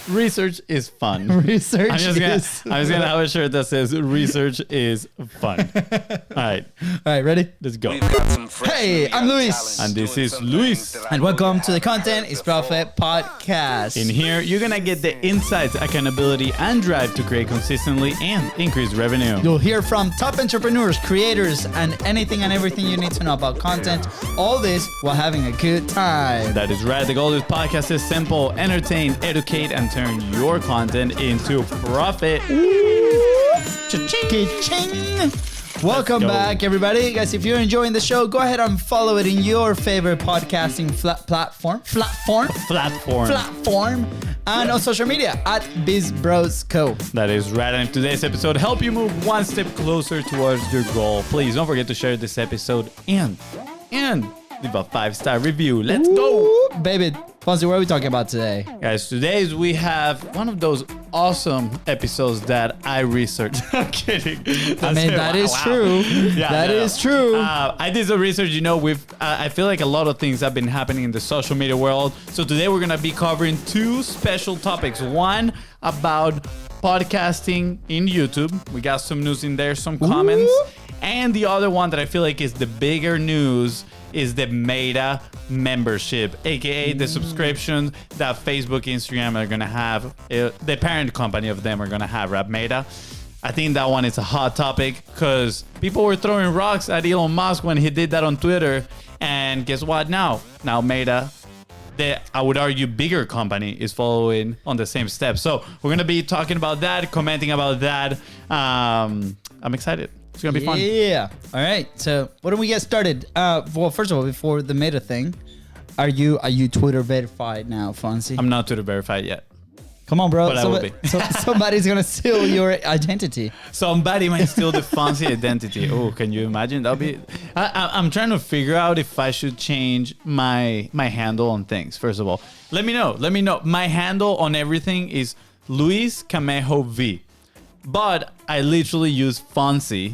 Research is fun. Research I'm just gonna have a shirt that says research is fun. All right, ready? Let's go. Hey, I'm Luis. And this is Luis. And welcome to the Content is Profit podcast. In here, you're gonna get the insights, accountability, and drive to create consistently and increase revenue. You'll hear from top entrepreneurs, creators, and anything and everything you need to know about content. All this while having a good time. That is right. The goal of this podcast is simple: entertain, educate, and turn your content into profit. Cha-ching. Welcome back, everybody. Guys, if you're enjoying the show, go ahead and follow it in your favorite podcasting platform. And on social media at BIZBROS Co. That is right. And if today's episode help you move one step closer towards your goal, please don't forget to share this episode and leave a 5-star review. Let's go. Baby, Fonzie, what are we talking about today? Guys, today we have one of those awesome episodes that I researched. I'm kidding. That is true. Yeah, that is true. I did some research. I feel like a lot of things have been happening in the social media world. So today we're going to be covering two special topics. One about podcasting in YouTube. We got some news in there, some comments. And the other one that I feel like is the bigger news is the Meta membership, aka the subscription that Facebook, Instagram are gonna have. The parent company of them are gonna have, right? Meta. I think that one is a hot topic because people were throwing rocks at Elon Musk when he did that on Twitter. And guess what? Now Meta, I would argue bigger company, is following on the same steps. So we're gonna be talking about that, commenting about that. I'm excited. It's gonna be fun. Yeah. All right. So why don't we get started? Well, first of all, before the Meta thing, are you Twitter verified now, Fonzie? I'm not Twitter verified yet. Come on, bro. But I will be. Somebody's gonna steal your identity. Somebody might steal the Fonzie identity. Oh, can you imagine? That'll be. I'm trying to figure out if I should change my handle on things. First of all, let me know. My handle on everything is Luis Camejo V. But I literally use Fonzie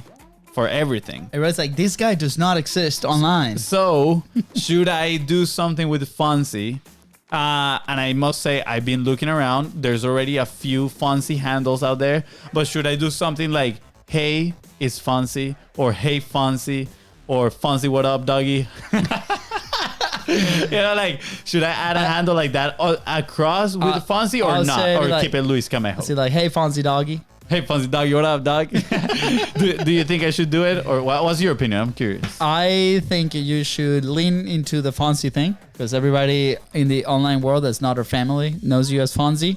for everything. Everybody's like, this guy does not exist online. So should I do something with Fonzie? And I must say, I've been looking around. There's already a few Fonzie handles out there. But should I do something like, hey, it's Fonzie, or hey, Fonzie, or Fonzie, what up, doggy? Should I add a handle like that across with Fonzie or not? Or keep it Luis Camejo? See, like, hey, Fonzie doggy. Hey, Fonzie doggy, what up, dog? do you think I should do it? Or what's your opinion? I'm curious. I think you should lean into the Fonzie thing because everybody in the online world that's not our family knows you as Fonzie.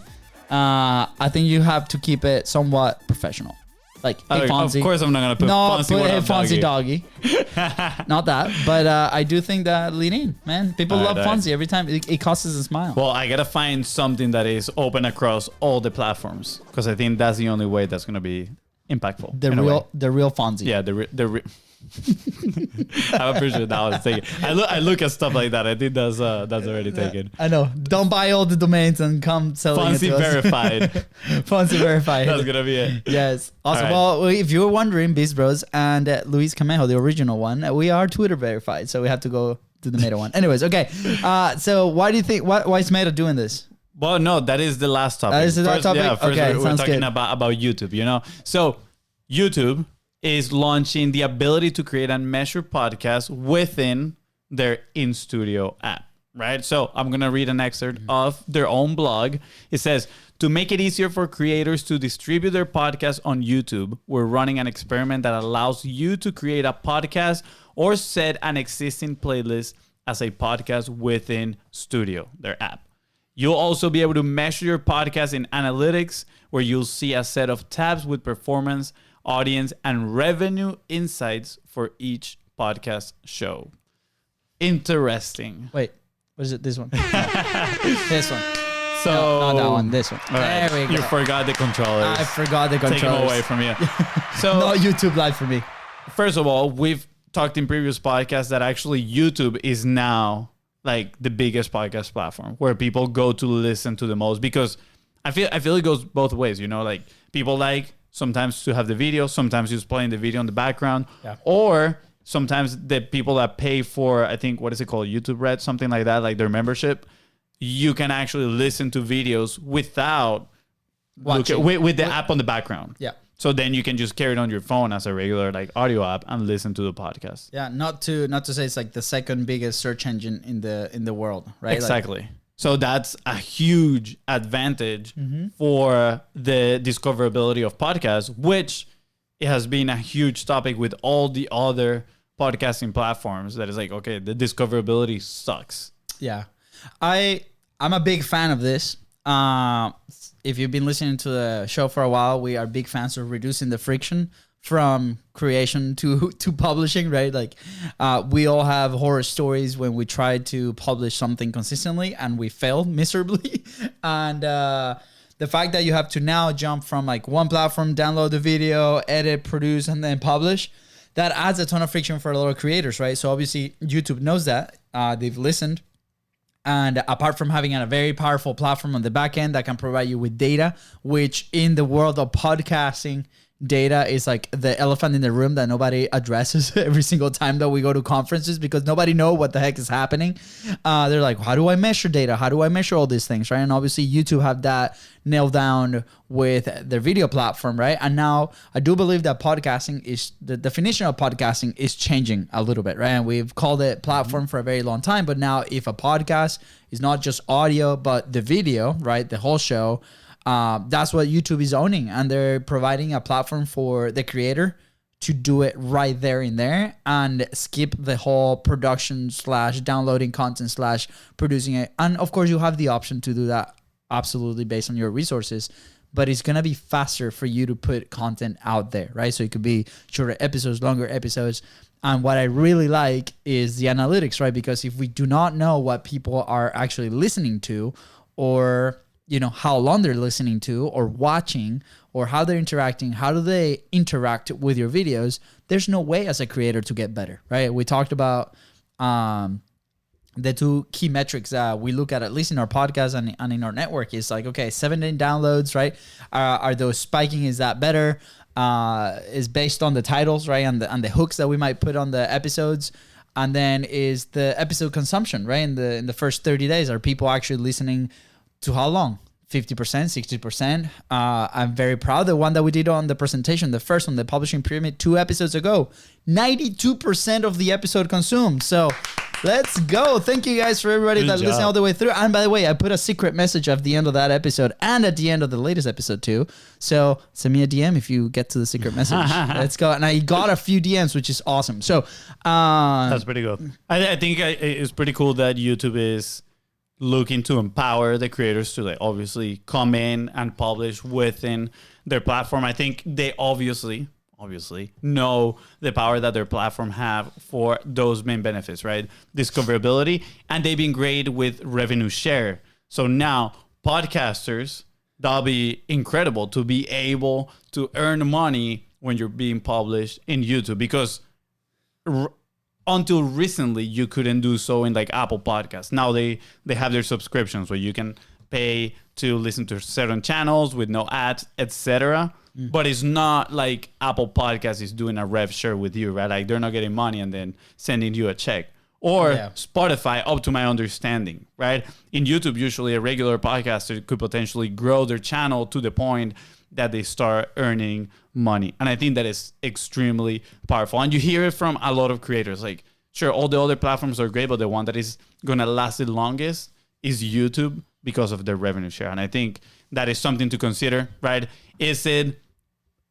I think you have to keep it somewhat professional. Like, hey, Fonzie. Of course I'm not going to put Fonzie, what up, Fonzie doggy. Not that. But I do think that lean in, man. People love Fonzie every time. It causes a smile. Well, I got to find something that is open across all the platforms because I think that's the only way that's going to be impactful. The real Fonzie. Yeah, the real. I'm pretty sure that was taken. I look at stuff like that. I think that's already taken. I know. Don't buy all the domains and come selling Fonzie it to us. verified. Fonzie verified. That's gonna be it. Yes. Also, well, if you were wondering, BIZBROS and Luis Camejo, the original one, we are Twitter verified, so we have to go to the Meta one. Anyways, okay. So why do you think? Why is Meta doing this? Well, no, that is the last topic. That is the last topic. Yeah, first okay, we're talking good. about YouTube. So YouTube is launching the ability to create and measure podcasts within their in-studio app, right? So I'm going to read an excerpt of their own blog. It says, to make it easier for creators to distribute their podcasts on YouTube, we're running an experiment that allows you to create a podcast or set an existing playlist as a podcast within Studio, their app. You'll also be able to measure your podcast in analytics, where you'll see a set of tabs with performance, audience, and revenue insights for each podcast show. Interesting. Wait, what is it? This one? This one. So no, not that one. This one. Right. There we go. You forgot the controllers. I forgot the controllers. Take them away from you. So no YouTube Live for me. First of all, we've talked in previous podcasts that actually YouTube is now like the biggest podcast platform where people go to listen to the most, because I feel it goes both ways. Like people like sometimes to have the video, sometimes just playing the video in the background, or sometimes the people that pay for, I think, what is it called? YouTube Red, something like that, like their membership. you can actually listen to videos without Watching. with the app on the background. Yeah. So then you can just carry it on your phone as a regular like audio app and listen to the podcast. Yeah, not to say it's like the second biggest search engine in the world, right? Exactly. So that's a huge advantage for the discoverability of podcasts, which it has been a huge topic with all the other podcasting platforms. That is like, okay, the discoverability sucks. Yeah, I'm a big fan of this. If you've been listening to the show for a while, we are big fans of reducing the friction from creation to publishing, right? Like we all have horror stories when we try to publish something consistently and we fail miserably. And the fact that you have to now jump from like one platform, download the video, edit, produce, and then publish, that adds a ton of friction for a lot of creators, right? So obviously YouTube knows that. They've listened. And apart from having a very powerful platform on the back end that can provide you with data, which in the world of podcasting, data is like the elephant in the room that nobody addresses every single time that we go to conferences because nobody know what the heck is happening. They're like, how do I measure data? How do I measure all these things, right? And obviously YouTube have that nailed down with their video platform, right? And now I do believe that podcasting is, the definition of podcasting is changing a little bit, right? And we've called it platform for a very long time, but now if a podcast is not just audio, but the video, right? The whole show, that's what YouTube is owning, and they're providing a platform for the creator to do it right there in there and skip the whole production / downloading content / producing it. And of course you have the option to do that absolutely based on your resources, but it's going to be faster for you to put content out there, right? So it could be shorter episodes, longer episodes. And what I really like is the analytics, right? Because if we do not know what people are actually listening to, or how long they're listening to or watching, or how they're interacting, how do they interact with your videos, there's no way as a creator to get better, right? We talked about the two key metrics that we look at least in our podcast and in our network is like, okay, 7-day downloads, right? Are those spiking? Is that better? Is based on the titles, right? And the hooks that we might put on the episodes. And then is the episode consumption, right? In the first 30 days, are people actually listening to how long? 50%, 60%. I'm very proud. The one that we did on the presentation, the first one, the publishing pyramid 2 episodes ago, 92% of the episode consumed. So let's go. Thank you guys for everybody that listened all the way through. And by the way, I put a secret message at the end of that episode and at the end of the latest episode too. So send me a DM if you get to the secret message. Let's go. And I got a few DMs, which is awesome. So that's pretty good. I think it's pretty cool that YouTube is looking to empower the creators to like obviously come in and publish within their platform. I think they obviously know the power that their platform have for those main benefits, right? Discoverability, and they've been great with revenue share. So now podcasters, that'll be incredible to be able to earn money when you're being published in YouTube, because until recently, you couldn't do so in like Apple Podcasts. Now they have their subscriptions where you can pay to listen to certain channels with no ads, etc. But it's not like Apple Podcasts is doing a rev share with you, right? Like they're not getting money and then sending you a check. Or Spotify, up to my understanding, right? In YouTube, usually a regular podcaster could potentially grow their channel to the point that they start earning money. And I think that is extremely powerful. And you hear it from a lot of creators. Like, sure, all the other platforms are great, but the one that is going to last the longest is YouTube because of their revenue share. And I think that is something to consider, right? Is it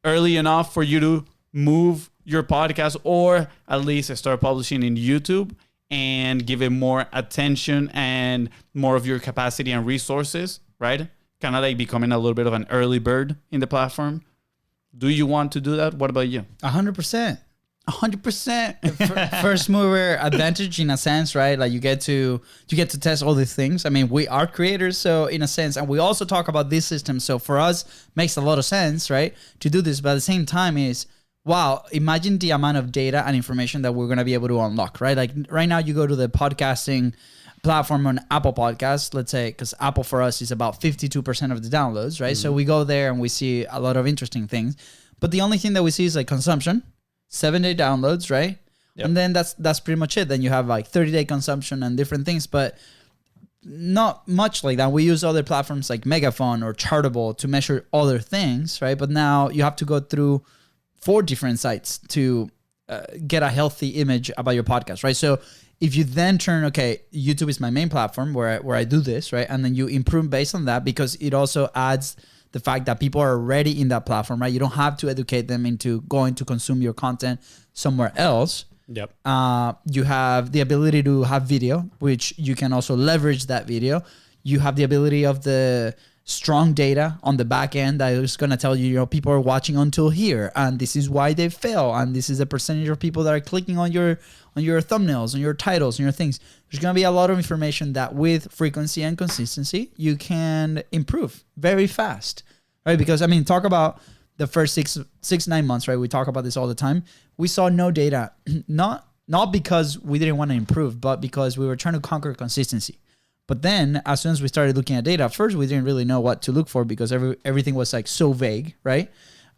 early enough for you to move your podcast, or at least start publishing in YouTube and give it more attention and more of your capacity and resources, right? Kind of like becoming a little bit of an early bird in the platform. Do you want to do that? What about you? 100%. 100%. First mover advantage in a sense, right? Like you get to test all these things. I mean, we are creators, so in a sense, and we also talk about this system. So for us, makes a lot of sense, right, to do this. But at the same time, is wow, imagine the amount of data and information that we're gonna be able to unlock, right? Like right now, you go to the podcasting platform on Apple Podcasts, let's say, because Apple for us is about 52% of the downloads, right? So we go there and we see a lot of interesting things, but the only thing that we see is like consumption, 7-day downloads, right? Yep. And then that's pretty much it. Then you have like 30-day consumption and different things. But not much like that. We use other platforms like Megaphone or Chartable to measure other things, right? But now you have to go through 4 different sites to get a healthy image about your podcast, right? So if you then turn, okay, YouTube is my main platform where I do this, right? And then you improve based on that, because it also adds the fact that people are already in that platform, right? You don't have to educate them into going to consume your content somewhere else. Yep. You have the ability to have video, which you can also leverage that video. You have the ability of the strong data on the back end that is going to tell you, you know, people are watching until here, and this is why they fail, and this is the percentage of people that are clicking on your thumbnails, on your titles, on your things. There's going to be a lot of information that with frequency and consistency you can improve very fast, right? Because I mean, talk about the first 9 months, right? We talk about this all the time. We saw no data, not because we didn't want to improve, but because we were trying to conquer consistency. But then as soon as we started looking at data, at first we didn't really know what to look for because everything was like so vague, right?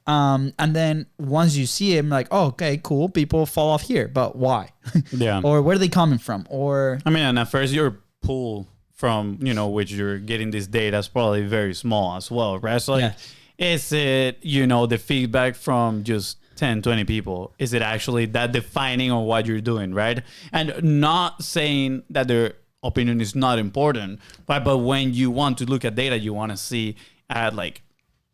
And then once you see it, like, oh, okay, cool. People fall off here, but why? Yeah. Or where are they coming from? Or I mean, and at first your pool from, you know, which you're getting this data is probably very small as well, right? So like, is it, you know, the feedback from just 10, 20 people? Is it actually that defining on what you're doing, right? And not saying that their opinion is not important, right? But when you want to look at data, you want to see at like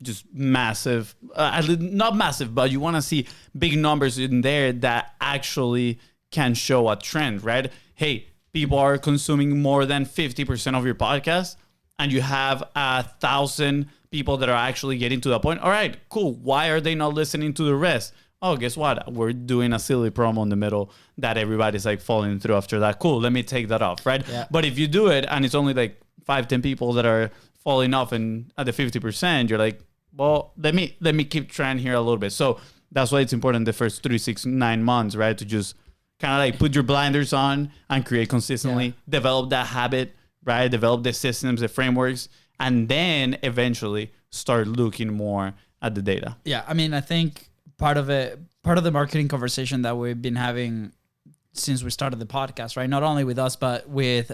just massive, not massive, but you want to see big numbers in there that actually can show a trend, right? Hey, people are consuming more than 50% of your podcast, and you have 1,000 people that are actually getting to the point. All right, cool. Why are they not listening to the rest? Oh, guess what? We're doing a silly promo in the middle that everybody's like falling through after that. Cool. Let me take that off, right? Yeah. But if you do it and it's only like 5-10 people that are falling off and at the 50%, you're like, well, let me keep trying here a little bit. So that's why it's important the first 3, 6, 9 months, right? To just kind of like put your blinders on and create consistently, develop that habit, right? Develop the systems, the frameworks, and then eventually start looking more at the data. Yeah, I mean, I think part of the marketing conversation that we've been having since we started the podcast, right? Not only with us, but with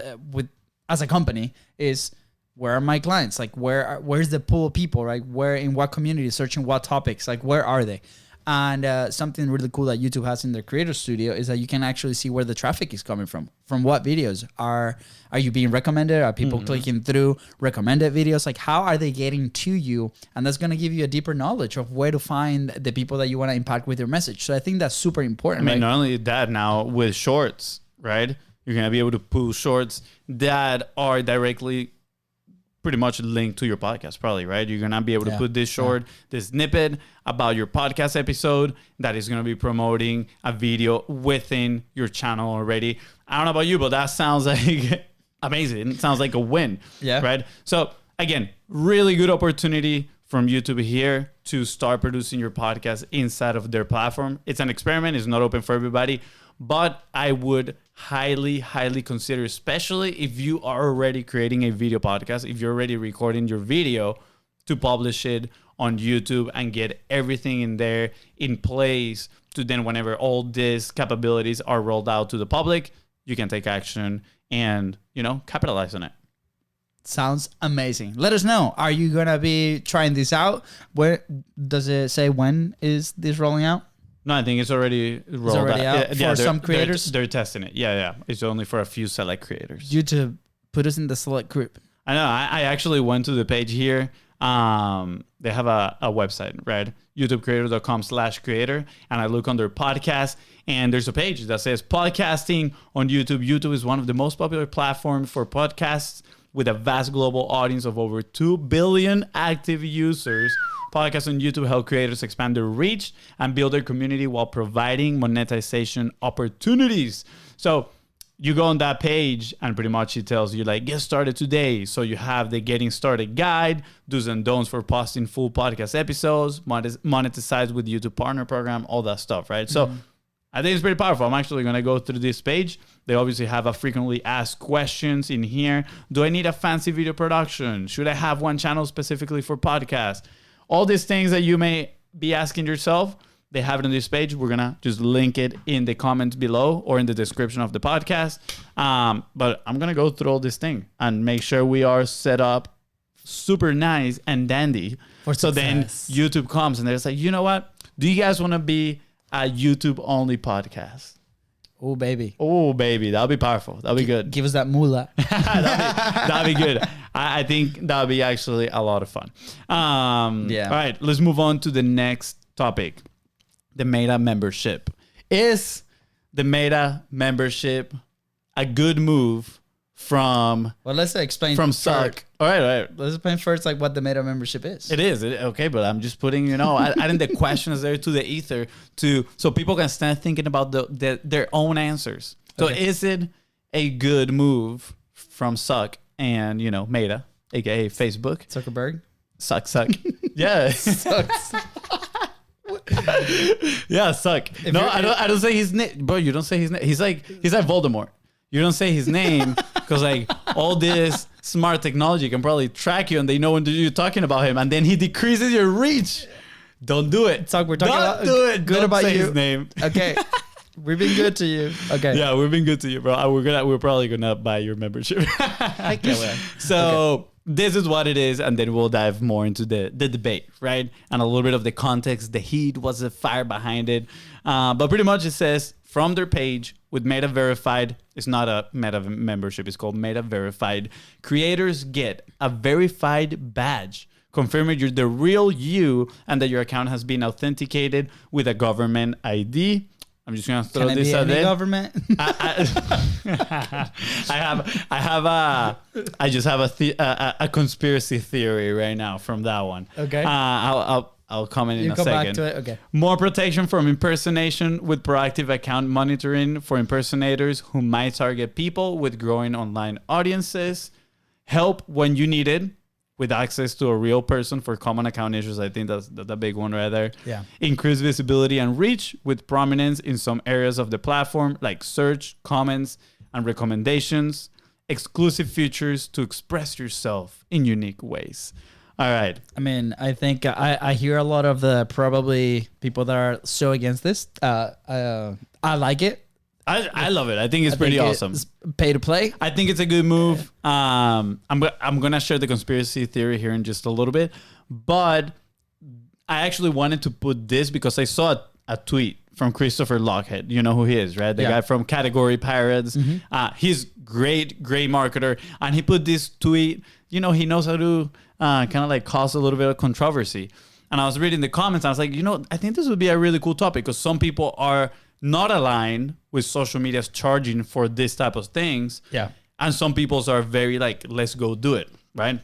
as a company, is where are my clients? Like, where's the pool of people, right? Where, in what community, searching what topics, like where are they? And something really cool that YouTube has in their creator studio is that you can actually see where the traffic is coming from what videos. Are you being recommended? Are people clicking through recommended videos? Like, how are they getting to you? And that's going to give you a deeper knowledge of where to find the people that you want to impact with your message. So I think that's super important. I mean, right? not only that, now with shorts, right? You're going to be able to pull shorts that are directly pretty much linked to your podcast, probably, right? You're going to be able to put this short, this snippet about your podcast episode that is going to be promoting a video within your channel already. I don't know about you, but that sounds like amazing. It sounds like a win, right? So again, really good opportunity from YouTube here to start producing your podcast inside of their platform. It's an experiment. It's not open for everybody, but I would highly consider, especially if you are already creating a video podcast, if you're already recording your video, to publish it on YouTube and get everything in there in place to then, whenever all these capabilities are rolled out to the public, you can take action and, you know, capitalize on it. Sounds amazing. Let us know. Are you going to be trying this out? Where does it say, when is this rolling out? No, I think it's already rolled out for some creators. They're testing it. Yeah. It's only for a few select creators. YouTube, put us in the select group. I know. I actually went to the page here. They have a website, right? youtubecreator.com/creator. And I look under podcast, and there's a page that says podcasting on YouTube. YouTube is one of the most popular platforms for podcasts with a vast global audience of over 2 billion active users. Podcasts on YouTube help creators expand their reach and build their community while providing monetization opportunities. So you go on that page and pretty much it tells you like, get started today. So you have the getting started guide, do's and don'ts for posting full podcast episodes, monetize with the YouTube partner program, all that stuff, right? So I think it's pretty powerful. I'm actually going to go through this page. They obviously have a frequently asked questions in here. Do I need a fancy video production? Should I have one channel specifically for podcasts? All these things that you may be asking yourself, they have it on this page. We're going to just link it in the comments below or in the description of the podcast. But I'm going to go through all this thing and make sure we are set up super nice and dandy. So then YouTube comes and they're like, you know what? Do you guys want to be a YouTube only podcast? Oh, baby. Oh, baby. That'll be powerful. That'll be good. Give us that moolah. that'll be good. I think that'll be actually a lot of fun. Yeah. All right. Let's move on to the next topic. The Meta membership. Is the Meta membership a good move from... Well, let's explain. From Suck. All right. Let's explain first like what the Meta membership is. It is. Okay, but I'm just putting, adding the questions there to the ether so people can start thinking about their own answers. So is it a good move from Suck and, Meta, aka Facebook? Zuckerberg? Suck. Yeah. Sucks. Yeah, Suck. I don't say his name. Bro, you don't say his name. He's like Voldemort. You don't say his name because like all this smart technology can probably track you and they know when you're talking about him, and then he decreases your reach. Don't do it. Suck, we're talking about do it. Good Don't about say you. his name. Okay. We've been good to you. Okay. Yeah, we've been good to you, bro. We're probably gonna buy your membership. I can't wait. So this is what it is, and then we'll dive more into the debate, right? And a little bit of the context, the heat, what's the fire behind it. But pretty much it says from their page with Meta Verified, it's not a Meta membership, it's called Meta Verified. Creators get a verified badge confirming you're the real you and that your account has been authenticated with a government ID. I'm just gonna throw this out there. Government? I just have a conspiracy theory right now from that one. Okay. I'll comment in a second. Back to it. Okay. More protection from impersonation with proactive account monitoring for impersonators who might target people with growing online audiences. Help when you need it, with access to a real person for common account issues. I think that's the big one right there. Yeah. Increase visibility and reach with prominence in some areas of the platform, like search, comments, and recommendations. Exclusive features to express yourself in unique ways. All right. I mean, I think I hear a lot of the probably people that are so against this. I like it. I love it. I think it's pretty awesome. It's pay to play. I think it's a good move. I'm gonna share the conspiracy theory here in just a little bit, but I actually wanted to put this because I saw a tweet from Christopher Lockhead. You know who he is, right? The guy from Category Pirates. Mm-hmm. He's great marketer, and he put this tweet. He knows how to kind of like cause a little bit of controversy. And I was reading the comments, and I was like, I think this would be a really cool topic because some people are not aligned with social media's charging for this type of things. Yeah. And some people's are very like, let's go do it, right?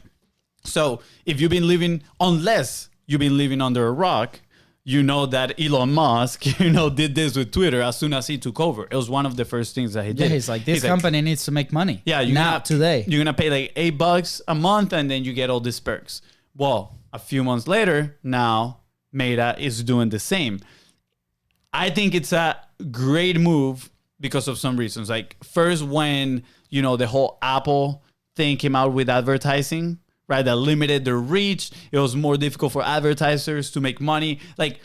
So if you've been living, unless you've been living under a rock, you know that Elon Musk, did this with Twitter as soon as he took over. It was one of the first things that he did. Yeah, he's like, this company needs to make money. Yeah, today. You're going to pay like $8 a month and then you get all these perks. Well, a few months later, now Meta is doing the same. I think it's a great move because of some reasons. Like first, when, the whole Apple thing came out with advertising, right? That limited the reach. It was more difficult for advertisers to make money. Like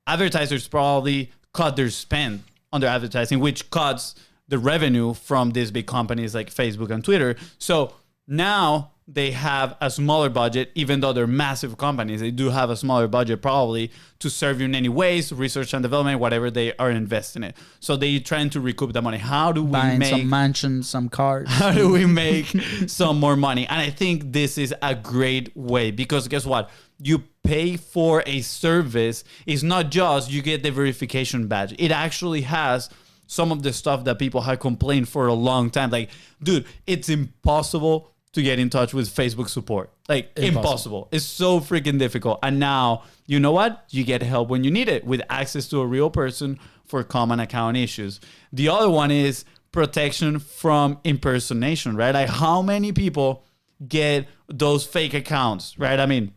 advertisers probably cut their spend on their advertising, which cuts the revenue from these big companies like Facebook and Twitter. So now they have a smaller budget, even though they're massive companies. They do have a smaller budget probably to serve you in any ways, research and development, whatever they are investing in. So they're trying to recoup the money. How do we Buying some mansions, some cars. How do we make some more money? And I think this is a great way because guess what? You pay for a service. It's not just you get the verification badge. It actually has some of the stuff that people have complained for a long time. Like, dude, it's impossible to get in touch with Facebook support. Like impossible. It's so freaking difficult. And now, you know what? You get help when you need it with access to a real person for common account issues. The other one is protection from impersonation, right? Like how many people get those fake accounts, right? I mean,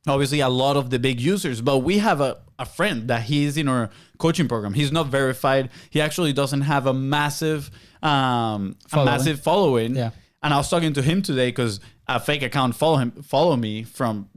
obviously a lot of the big users, but we have a friend that he's in our coaching program. He's not verified. He actually doesn't have a massive following. Yeah. And I was talking to him today because a fake account follow me from,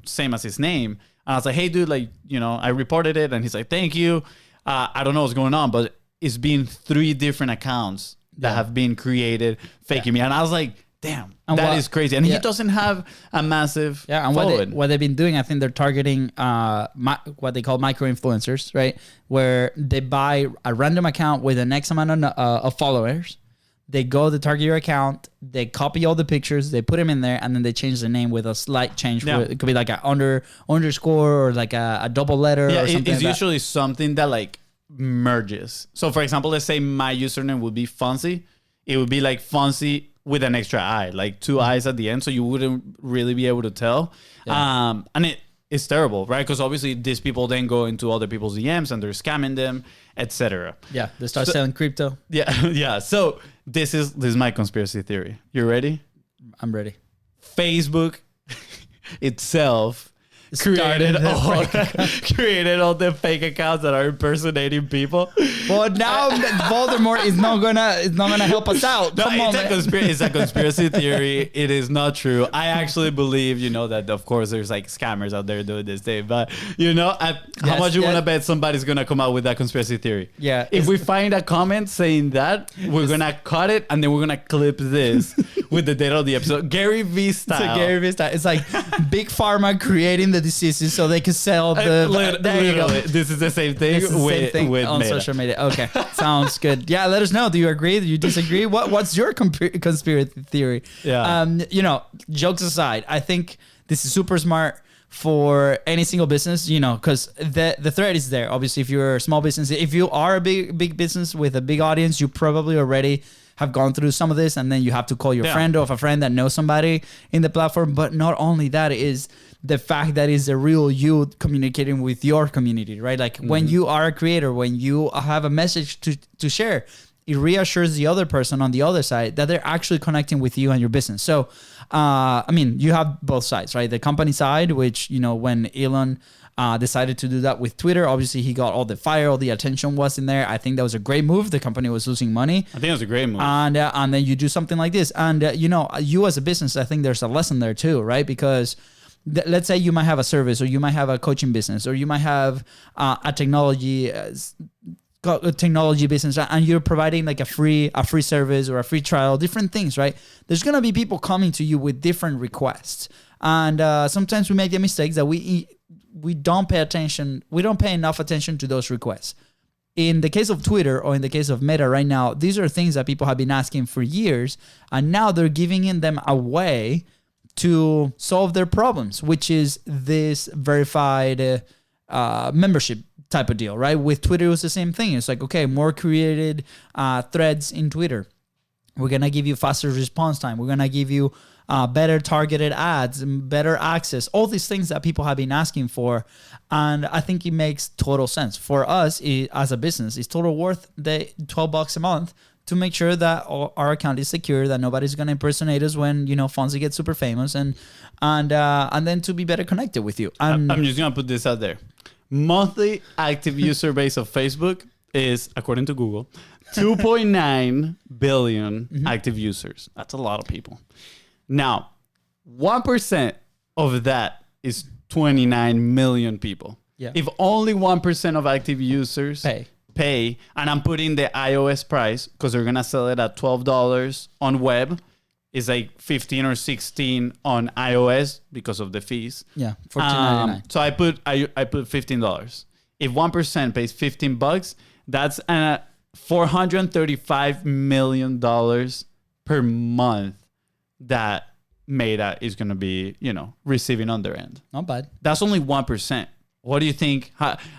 same as his name. And I was like, hey, dude, like, I reported it. And he's like, thank you. I don't know what's going on, but it's been 3 different accounts that have been created faking me. And I was like, damn, and that is crazy. And he doesn't have a massive and what they've been doing, I think they're targeting what they call micro-influencers, right? Where they buy a random account with an X amount of followers. They target your account, they copy all the pictures, they put them in there, and then they change the name with a slight change. Yeah. It could be like an underscore or like a double letter or something. It's usually something that like merges. So for example, let's say my username would be FONZI. It would be like FONZI with an extra I, like 2 eyes at the end, so you wouldn't really be able to tell. Yeah. And it's terrible, right? Because obviously these people then go into other people's DMs and they're scamming them, etc. Yeah, they start selling crypto. Yeah, yeah. So this is my conspiracy theory. You ready? I'm ready. Facebook itself created all the fake accounts that are impersonating people. Well, now Voldemort is not gonna help us out. No, it's a conspiracy theory. It is not true. I actually believe, that of course there's like scammers out there doing this thing, but how much you want to bet somebody's gonna come out with that conspiracy theory? Yeah. If we find a comment saying that, we're gonna cut it and then we're gonna clip this with the date of the episode. Gary V style. It's Gary V style. It's like Big Pharma creating the diseases so they can sell the. Literally, this is the same thing with on Meta. social media. Okay, sounds good. Yeah, let us know. Do you agree? Do you disagree? What's your conspiracy theory? Yeah. Jokes aside, I think this is super smart for any single business. Because the threat is there. Obviously, if you're a small business, if you are a big business with a big audience, you probably already have gone through some of this, and then you have to call your friend or a friend that knows somebody in the platform. But not only that is the fact that is a real you communicating with your community, right? Like when you are a creator, when you have a message to share, it reassures the other person on the other side that they're actually connecting with you and your business. So, you have both sides, right? The company side, which, when Elon decided to do that with Twitter, obviously he got all the fire, all the attention was in there. I think that was a great move. The company was losing money. I think it was a great move. And then you do something like this. And, you as a business, I think there's a lesson there too, right? Because let's say you might have a service, or you might have a coaching business, or you might have a technology business, and you're providing like a free service or a free trial, different things, right? There's going to be people coming to you with different requests. And sometimes we make the mistakes that we don't pay attention. We don't pay enough attention to those requests. In the case of Twitter or in the case of Meta right now, these are things that people have been asking for years, and now they're giving them away to solve their problems, which is this verified membership type of deal, right? With Twitter, it was the same thing. It's like, okay, more created threads in Twitter. We're going to give you faster response time. We're going to give you better targeted ads and better access, all these things that people have been asking for. And I think it makes total sense. For us as a business, it's total worth the $12 a month to make sure that our account is secure, that nobody's going to impersonate us when, FONZI gets super famous, and then to be better connected with you. I'm just going to put this out there. Monthly active user base of Facebook is, according to Google, 2.9 billion active users. That's a lot of people. Now, 1% of that is 29 million people. Yeah. If only 1% of active users pay, and I'm putting the iOS price because they're going to sell it at $12 on web, is like 15 or 16 on iOS because of the fees. Yeah, $14.99. So I put $15. If 1% pays $15, that's $435 million per month that Meta is going to be, receiving on their end. Not bad. That's only 1%. What do you think?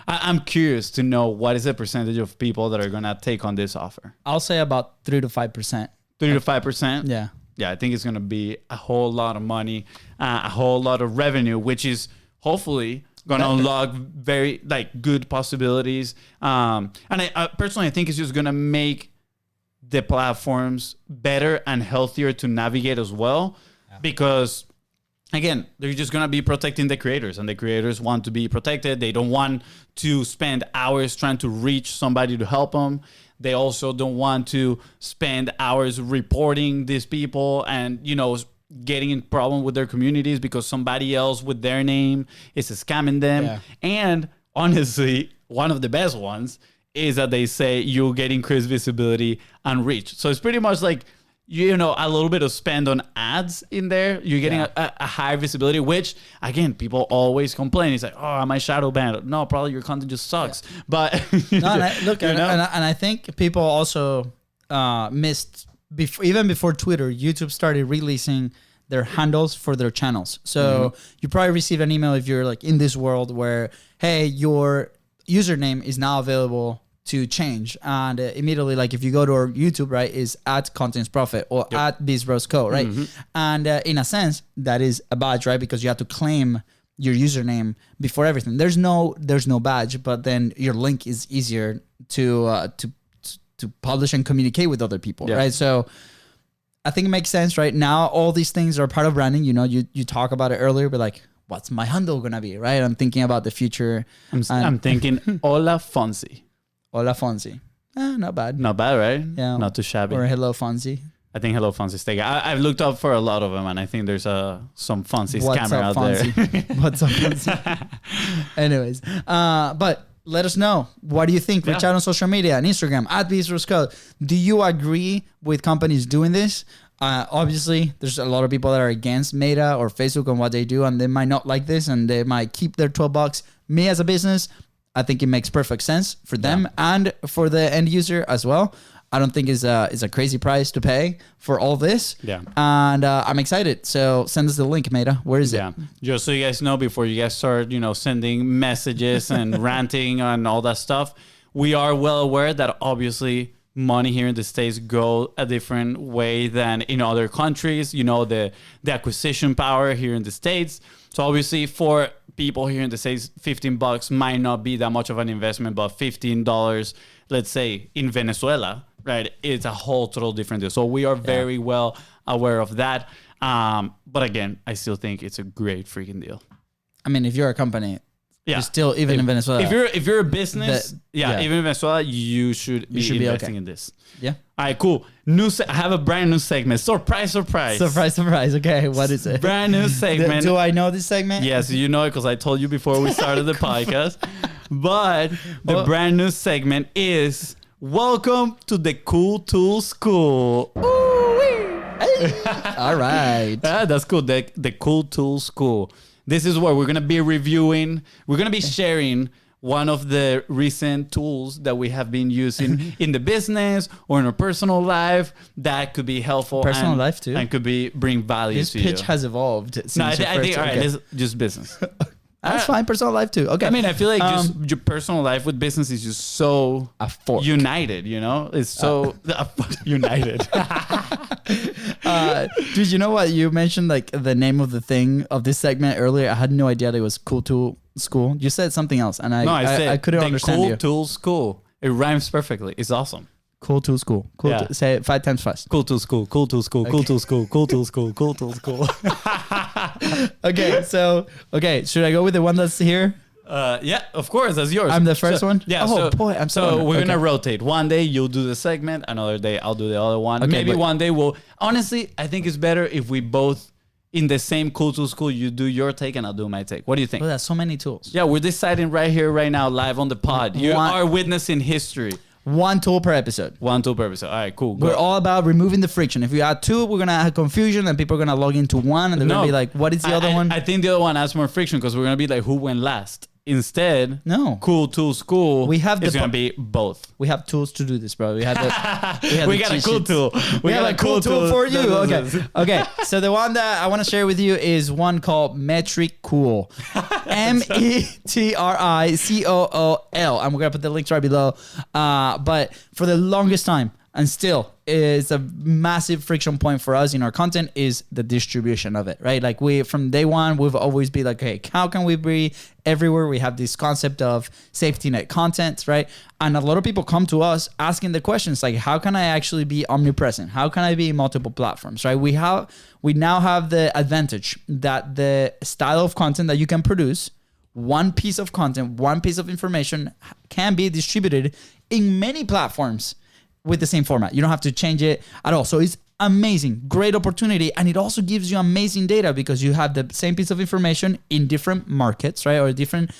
I'm curious to know what is the percentage of people that are going to take on this offer. I'll say about 3 to 5%. 3 to 5%? Yeah. Yeah, I think it's going to be a whole lot of money, a whole lot of revenue, which is hopefully going to unlock very good possibilities. And I personally, I think it's just going to make the platforms better and healthier to navigate as well, because again, they're just going to be protecting the creators, and the creators want to be protected. They don't want to spend hours trying to reach somebody to help them. They also don't want to spend hours reporting these people and, getting in problem with their communities because somebody else with their name is scamming them. Yeah. And honestly, one of the best ones is that they say you'll get increased visibility and reach. So it's pretty much like, you know, a little bit of spend on ads in there. You're getting a higher visibility, which again, people always complain. It's like, oh, am I shadow banned? No, probably your content just sucks. Yeah. But no, and I think people also missed even before Twitter, YouTube started releasing their handles for their channels. So you probably receive an email if you're like in this world where, hey, your username is now available to change, and immediately, like if you go to our YouTube, right, is at Contents Profit or at BIZBROS Co, right? And in a sense, that is a badge, right? Because you have to claim your username before everything. There's no badge, but then your link is easier to publish and communicate with other people, right? So I think it makes sense, right? Now all these things are part of branding. You know, you talk about it earlier, but like, what's my handle gonna be, right? I'm thinking about the future. I'm thinking Hola FONZI. Hola FONZI. Not bad. Not bad, right? Yeah. Not too shabby. Or Hello FONZI. I think Hello FONZI is taken. I've looked up for a lot of them, and I think there's some FONZI What's scammer up, out FONZI? there. What's up, FONZI? Anyways, but let us know. What do you think? Reach out on social media and Instagram at BIZBROS Code. Do you agree with companies doing this? Obviously, there's a lot of people that are against Meta or Facebook and what they do, and they might not like this, and they might keep their $12. Me as a business, I think it makes perfect sense for them and for the end user as well. I don't think it's a crazy price to pay for all this. Yeah. And I'm excited. So send us the link, Meta. Where is it? Yeah. Just so you guys know, before you guys start, sending messages and ranting and all that stuff, we are well aware that obviously money here in the States go a different way than in other countries. The acquisition power here in the States. So obviously for people here in the States, $15 might not be that much of an investment, but $15, let's say in Venezuela, right, it's a whole total different deal. So we are very well aware of that. But again, I still think it's a great freaking deal. I mean, if you're a company, you're still, even in Venezuela. If you're a business, even in Venezuela, you should be investing in this. Yeah. All right, cool. I have a brand new segment. Surprise. Surprise. Okay, what is it? Brand new segment. Do I know this segment? Yes, you know it because I told you before we started the podcast. But the brand new segment is Welcome to the Cool Tool School. All right. That's cool. The Cool Tool School. This is where we're going to be reviewing. We're going to be sharing one of the recent tools that we have been using in the business or in our personal life that could be helpful. Personal life too. And could bring value to you. This pitch has evolved. Since I think all right, it's just business. That's fine. Personal life too. Okay. I mean, I feel like just your personal life with business is just so united, It's so united. Dude, you know what? You mentioned like the name of the thing of this segment earlier. I had no idea that it was Cool Tool School. You said something else, and I couldn't understand you. Cool Tool School. It rhymes perfectly. It's awesome. Cool Tool School. Say it 5 times fast. Cool Tool School. Cool Tool School. Cool Tool School. Cool Tool School. Cool Tool School. Okay, should I go with the one that's here? Yeah, of course, that's yours. I'm the first one? Yeah. Oh, boy, I'm so we're going to rotate. One day you'll do the segment. Another day I'll do the other one. Okay, Maybe one day honestly, I think it's better if we both, in the same Cool Tool School, you do your take and I'll do my take. What do you think? Oh, there's so many tools. Yeah, we're deciding right here, right now, live on the pod. You are witnessing history. One tool per episode. All right, cool. We're all about removing the friction. If you add two, we're going to have confusion and people are going to log into one and they're going to be like, what is the other one? I think the other one adds more friction because we're going to be like, who went last? Instead, Cool Tool School. It's going to be both. We have tools to do this, bro. We got a cool tool. We got a cool tool for you. Okay. So the one that I want to share with you is one called Metric Cool. METRICOOL. I'm going to put the links right below. But for the longest time, and still is a massive friction point for us in our content is the distribution of it, right? Like from day one, we've always been like, hey, how can we be everywhere? We have this concept of safety net content, right? And a lot of people come to us asking the questions like, how can I actually be omnipresent? How can I be in multiple platforms, right? We now have the advantage that the style of content that you can produce, one piece of content, one piece of information can be distributed in many platforms with the same format. You don't have to change it at all. So it's amazing, great opportunity. And it also gives you amazing data because you have the same piece of information in different markets, right? Or different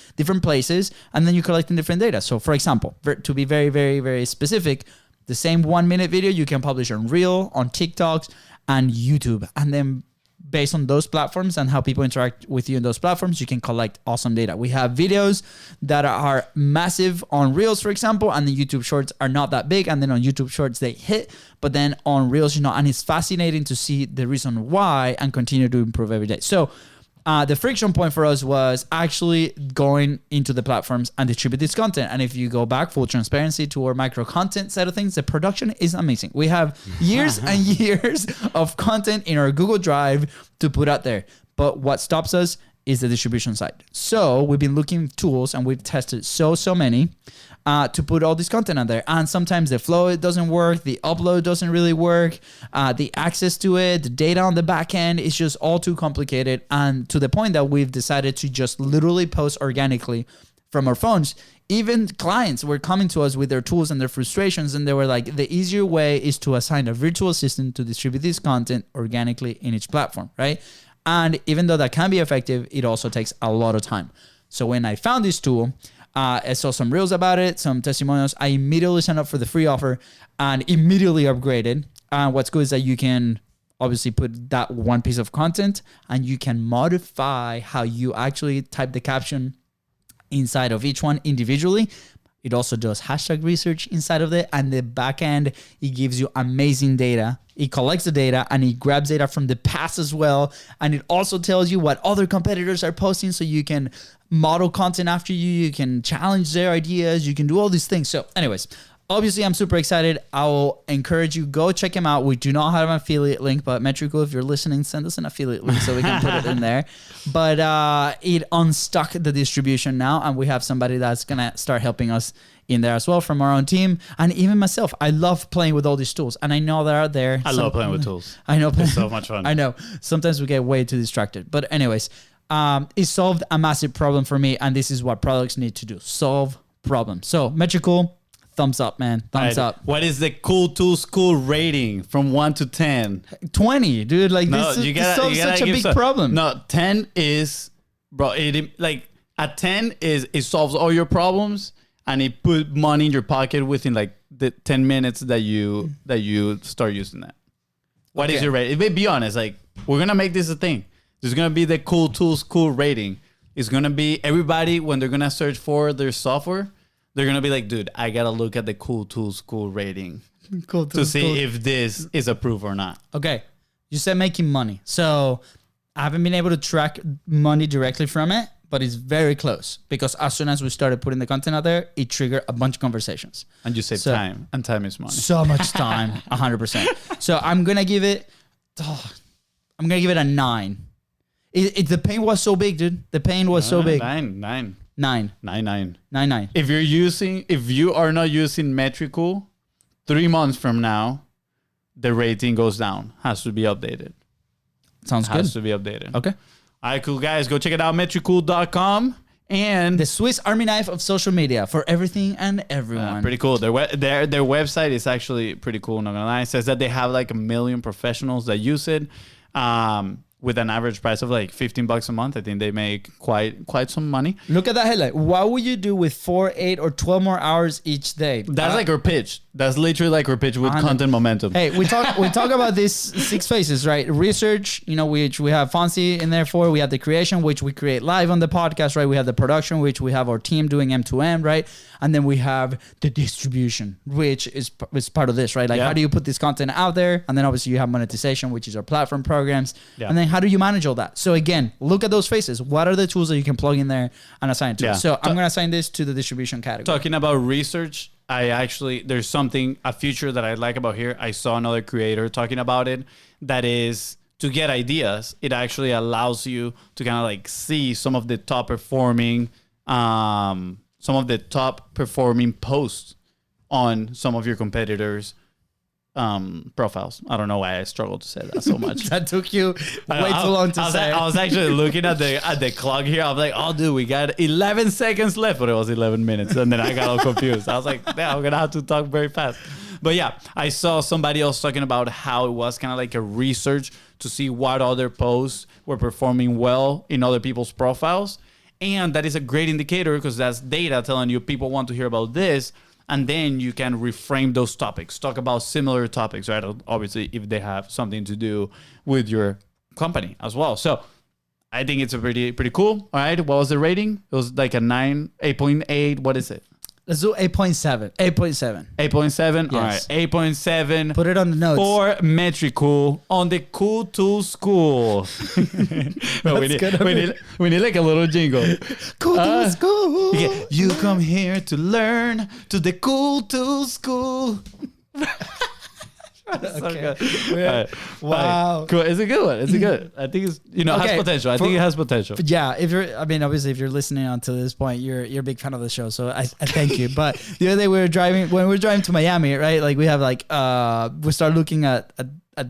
places. And then you're collecting different data. So for example, to be very, very, very specific, the same 1 minute video you can publish on Reel, on TikToks, and YouTube. And then based on those platforms and how people interact with you in those platforms, you can collect awesome data. We have videos that are massive on Reels, for example, and the YouTube Shorts are not that big. And then on YouTube Shorts, they hit, but then on Reels, and it's fascinating to see the reason why and continue to improve every day. So the friction point for us was actually going into the platforms and distribute this content. And if you go back, full transparency to our micro content side of things, the production is amazing. We have years and years of content in our Google Drive to put out there. But what stops us is the distribution side. So we've been looking at tools and we've tested so many to put all this content out there. And sometimes the flow, it doesn't work. The upload doesn't really work. The access to it, the data on the back end is just all too complicated. And to the point that we've decided to just literally post organically from our phones. Even clients were coming to us with their tools and their frustrations. And they were like, the easier way is to assign a virtual assistant to distribute this content organically in each platform, right? And even though that can be effective, it also takes a lot of time. So when I found this tool, I saw some reels about it, some testimonials. I immediately signed up for the free offer and immediately upgraded. What's good is that you can obviously put that one piece of content and you can modify how you actually type the caption inside of each one individually. It also does hashtag research inside of it. And the back end, it gives you amazing data. It collects the data and it grabs data from the past as well. And it also tells you what other competitors are posting so you can model content after you. You can challenge their ideas. You can do all these things. So anyways, obviously I'm super excited. I will encourage you, go check them out. We do not have an affiliate link, but Metricool, if you're listening, send us an affiliate link so we can put it in there. But it unstuck the distribution now. And we have somebody that's going to start helping us in there as well from our own team. And even myself, I love playing with all these tools. And I know they're out there. I love playing with tools. I know. It's so much fun. I know. Sometimes we get way too distracted. But anyways, it solved a massive problem for me. And this is what products need to do. Solve problems. So Metricool, thumbs up, man. Thumbs up. What is the Cool Tools School rating from 1 to 10? 20, dude. Like this solves such a big problem. No, 10 is, bro, at 10 is it solves all your problems and it put money in your pocket within like the 10 minutes that you start using that. What is your rating? Be honest, like we're gonna make this a thing. There's gonna be the Cool Tools School rating. It's gonna be everybody when they're gonna search for their software, they're going to be like, dude, I got to look at the Cool Tools School rating to see if this is approved or not. Okay. You said making money. So I haven't been able to track money directly from it, but it's very close because as soon as we started putting the content out there, it triggered a bunch of conversation. And you save time, and time is money. So much time, 100%. So I'm going to give it a 9. The pain was so big, dude. The pain was so big. 9. If you are not using Metricool, 3 months from now, the rating goes down. Has to be updated. Sounds good. Has to be updated. Okay. All right, cool guys. Go check it out, metricool.com. And the Swiss Army knife of social media for everything and everyone. Pretty cool. Their website is actually pretty cool. Not gonna lie. It says that they have like 1 million professionals that use it. With an average price of like $15 a month. I think they make quite some money. Look at that headline. What would you do with 4, 8, or 12 more hours each day? That's like our pitch. That's literally like our pitch with content momentum. Hey, we talk about these 6 phases, right? Research, which we have FONZI in there for. We have the creation, which we create live on the podcast, right? We have the production, which we have our team doing M2M, right? And then we have the distribution, which is part of this, right? Like how do you put this content out there? And then obviously you have monetization, which is our platform programs. Yeah. And then how do you manage all that? So again, look at those phases. What are the tools that you can plug in there and assign to? Yeah. So I'm going to assign this to the distribution category. Talking about research, there's a feature that I like about here. I saw another creator talking about it. That is to get ideas. It actually allows you to kind of like see some of the top performing posts on some of your competitors' profiles. I don't know why I struggled to say that so much. That took you way too long to say. I was actually looking at the clock here. I was like, oh, dude, we got 11 seconds left. But it was 11 minutes. And then I got all confused. I was like, damn, I'm going to have to talk very fast. But yeah, I saw somebody else talking about how it was kind of like a research to see what other posts were performing well in other people's profiles. And that is a great indicator because that's data telling you people want to hear about this. And then you can reframe those topics, talk about similar topics, right? Obviously, if they have something to do with your company as well. So I think it's a pretty cool. All right. What was the rating? It was like a 8.8. What is it? Let's do 8.7. 8.7. 8.7? Yes. All right. 8.7. Put it on the notes. For Metricool on the Cool Tool School. No, we need like a little jingle. Cool Tool School. Okay. You come here to learn to the Cool Tool School. So Okay. good. All right. Wow. Cool. It's a good one. It's a good. I think it's Okay. has potential. I think it has potential. Yeah, obviously if you're listening on to this point, you're a big fan of the show, so I thank you. But the other day when we were driving to Miami, right? Like we have we started looking at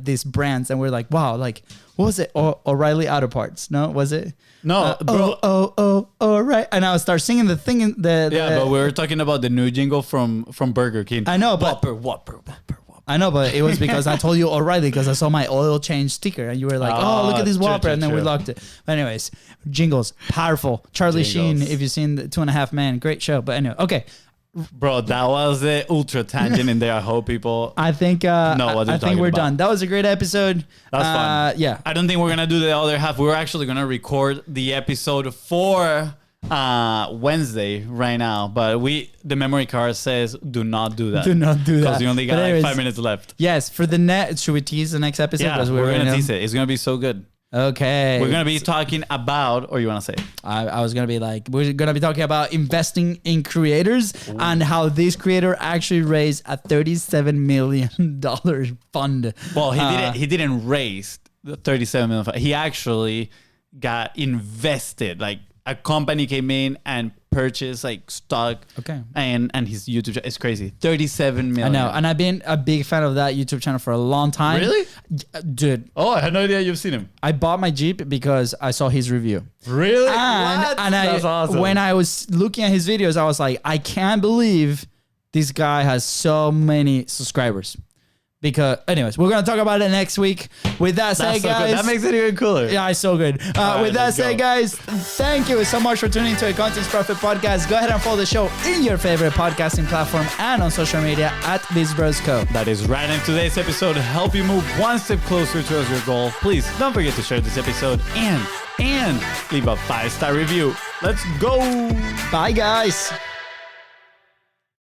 these brands and we're like, wow, like what was it? O'Reilly Auto Parts? No, was it? No, bro. Oh, right. And I would start singing the thing in the But we were talking about the new jingle from Burger King. I know, but Whopper. I know, but it was because I told you O'Reilly because I saw my oil change sticker and you were like, oh, look at this Whopper. And then we locked it. But anyways, jingles, powerful. Charlie Sheen, if you've seen the 2.5 Men, great show. But anyway, okay. Bro, that was the ultra tangent in there. I hope people I think we're done. That was a great episode. That's fun. Yeah. I don't think we're going to do the other half. We're actually going to record the episode for Wednesday right now, but the memory card says do not do that. Do not do that. Because we only got like 5 minutes left. Yes, for the should we tease the next episode? Yeah, we're going to tease it. It's going to be so good. Okay. We're going to be talking about, or you want to say? I was going to be like, we're going to be talking about investing in creators and how this creator actually raised a $37 million fund. Well, he didn't raise the 37 million. He actually got invested. Like a company came in and purchased like stock. Okay. And his YouTube channel is crazy. 37 million. I know. And I've been a big fan of that YouTube channel for a long time. Really? Dude. Oh, I had no idea you've seen him. I bought my Jeep because I saw his review. Really? And That's awesome. When I was looking at his videos, I was like, I can't believe this guy has so many subscribers. Because, anyways, we're going to talk about it next week. With that said, guys. That makes it even cooler. Yeah, it's so good. With that said, guys, thank you so much for tuning into a Content Profit podcast. Go ahead and follow the show in your favorite podcasting platform and on social media at BIZBROS Co. That is right. And today's episode to help you move one step closer towards your goal. Please don't forget to share this episode and leave a 5-star review. Let's go. Bye, guys.